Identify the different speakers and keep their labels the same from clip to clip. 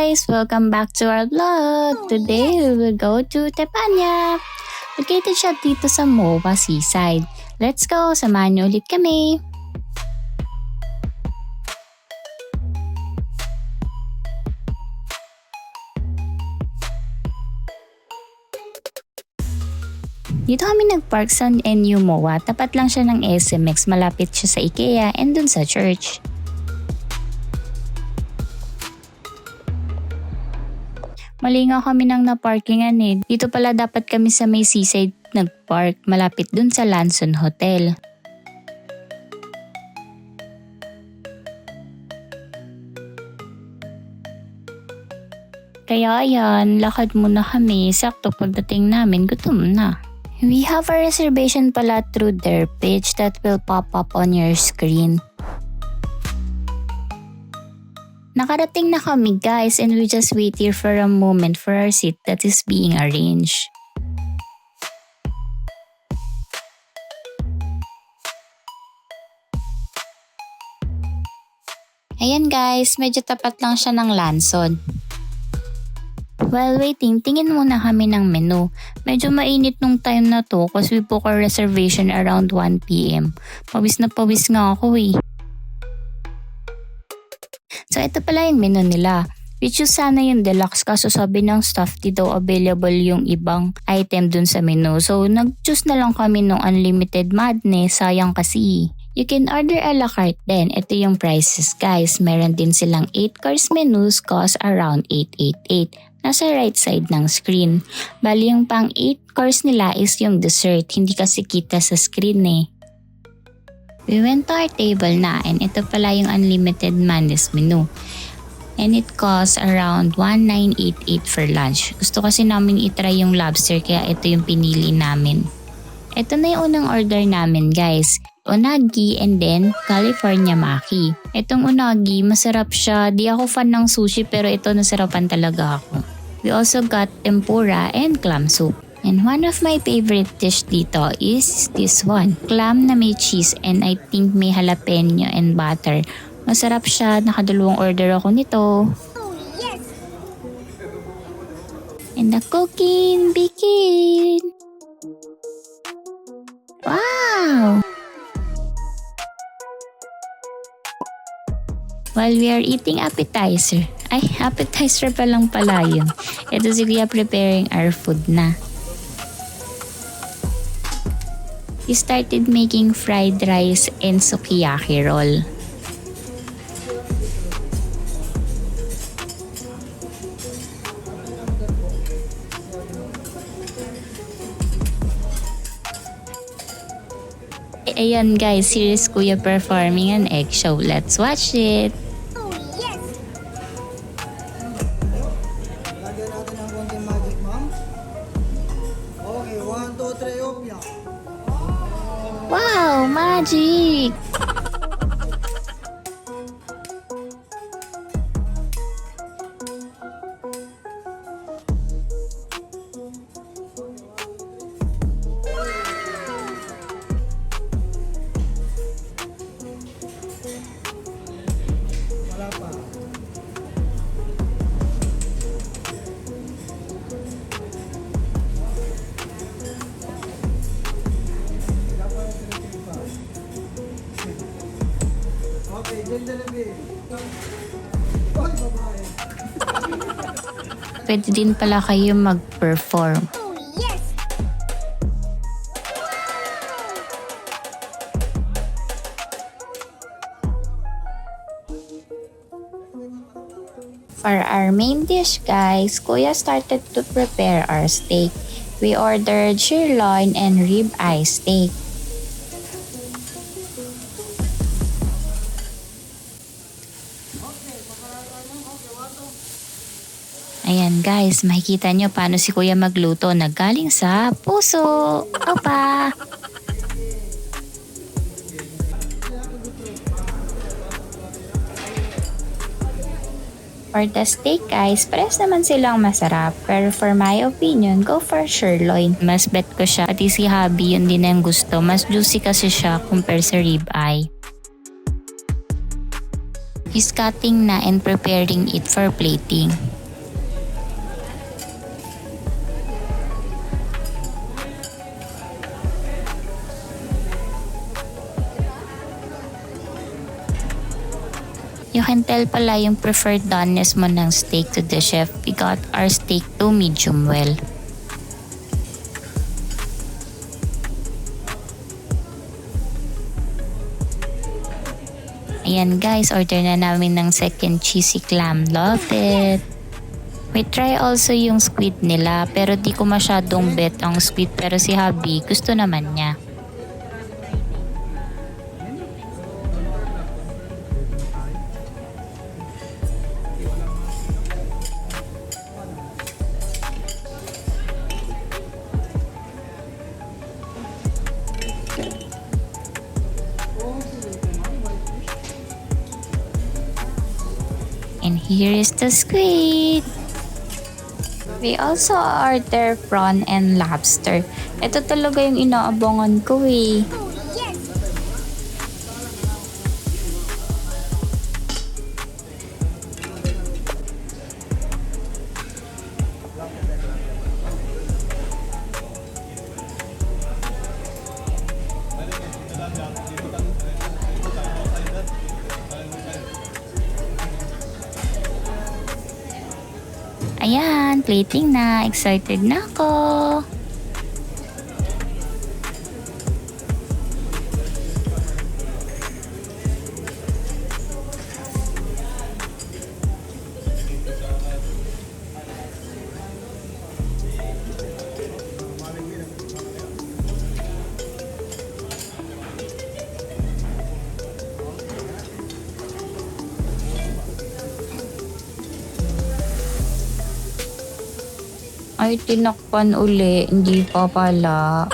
Speaker 1: guys! Welcome back to our vlog! Today, we will go to Teppanya. Located siya dito sa MOA Seaside. Let's go! Samahan niyo ulit kami! Dito kami nagpark sa NU MOA. Tapat lang siya ng SMX. Malapit siya sa IKEA and dun sa church. Mali nga kami nang naparkingan eh. Dito pala dapat kami sa may seaside nagpark, malapit dun sa Lanson Hotel. Kaya ayan, lakad muna kami. Sakto pagdating namin, gutom na. We have a reservation pala through their page that will pop up on your screen. Nakarating na kami guys and we just wait here for a moment for our seat that is being arranged. Ayan guys, medyo tapat lang siya ng Lanson. While waiting, tingin muna kami ng menu. Medyo mainit nung time na to kasi we book our reservation around 1 PM. Pawis na pawis nga ako eh. So ito pala yung menu nila. We choose sana yung deluxe kaso sabi ng staff di daw available yung ibang item dun sa menu. So nag-choose na lang kami ng unlimited madness, sayang kasi. You can order a la carte din. Ito yung prices guys. Meron din silang 8 course menus cost around 888. Nasa right side ng screen. Bali yung pang 8 course nila is yung dessert. Hindi kasi kita sa screen eh. We went to our table na and ito pala yung unlimited madness menu. And it costs around 1988 for lunch. Gusto kasi namin itry yung lobster kaya ito yung pinili namin. Ito na yung unang order namin guys. Unagi and then California Maki. Itong unagi masarap siya. Di ako fan ng sushi pero ito nasarapan talaga ako. We also got tempura and clam soup. And one of my favorite dish dito is this one. Clam na may cheese and I think may jalapeno and butter. Masarap siya. Nakadalawang order ako nito. Oh, yes! And the cooking begin! Wow! While we are eating appetizer. Ay, appetizer pa lang pala yun. Ito si Kuya preparing our food na. We started making fried rice and sukiyaki roll. Ayan guys, here is Kuya performing an egg show. Let's watch it!
Speaker 2: Oh yes! Lagyan natin ng konting magic, ma'am. Okay, 1, 2, 3, opya.
Speaker 1: Wow! Magic!
Speaker 2: Wala pa. Okay, Jollibee. Oy, babae.
Speaker 1: Pwede din pala kayo mag-perform.
Speaker 2: Oh yes!
Speaker 1: For our main dish guys, Kuya started to prepare our steak. We ordered sirloin and rib-eye steak. Ayan guys, makikita nyo paano si Kuya magluto na galing sa puso. Opa! For the steak guys, pares naman silang masarap. Pero for my opinion, go for sirloin. Mas bet ko siya, pati si hubby yun din ang gusto. Mas juicy kasi siya compare sa rib-eye. He's cutting na and preparing it for plating. You can tell pala yung preferred doneness mo ng steak to the chef. We got our steak to medium well. Ayan guys, order na namin ng second cheesy clam. Love it! We try also yung squid nila pero di ko masyadong bet ang squid pero si hubby gusto naman niya. And here is the squid. We also order prawn and lobster. Ito talaga yung inaabangan ko eh. Ayan, plating na. Excited na ako. Ay, tinakpan uli. Hindi pa pala.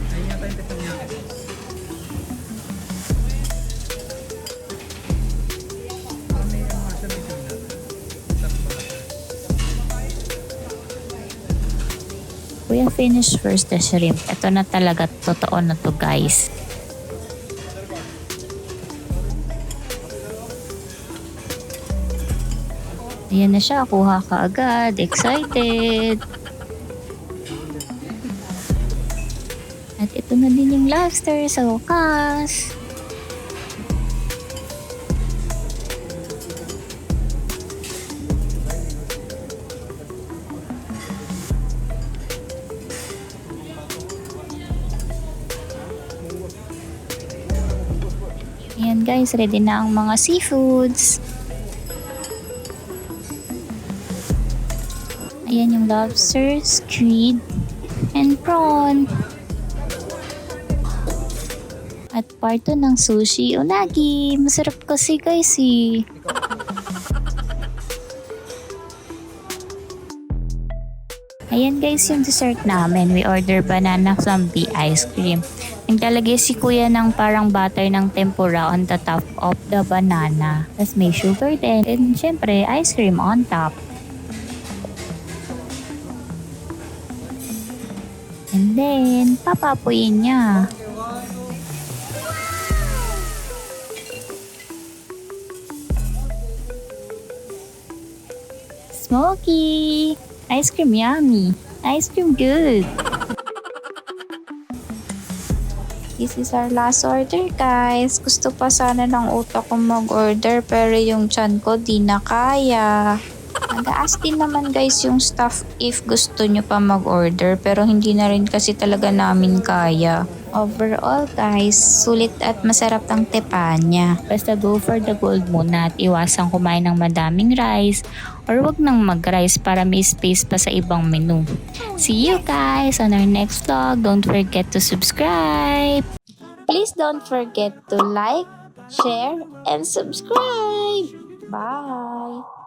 Speaker 2: Ayun yata yung teppanyaki. May mga siya may signal.
Speaker 1: Kuya, finish first the shrimp. Ito na talaga. Totoo na to guys. Ayan na siya, kuha ka agad. Excited! At ito na din yung lobster sa wakas. Ayan guys, ready na ang mga seafoods. Ayan yung lobster, squid, and prawn. At part 2 ng sushi, unagi. Masarap kasi guys eh. Ayan guys yung dessert namin. We order banana flambe ice cream. Naglalagay si kuya ng parang butter ng tempura on the top of the banana. Tapos may sugar din. And syempre, ice cream on top. And then, papapuyin niya. Smoky! Ice cream yummy. Ice cream good. This is our last order guys. Gusto pa sana ng utak kong mag-order pero yung tiyan ko di na kaya. Nag-ask din naman guys yung staff if gusto nyo pa mag-order pero hindi na rin kasi talaga namin kaya. Overall guys, sulit at masarap ang Teppanya. Basta go for the gold muna at iwasang kumain ng madaming rice or wag nang mag-rice para may space pa sa ibang menu. See you guys on our next vlog. Don't forget to subscribe. Please don't forget to like, share, and subscribe. Bye!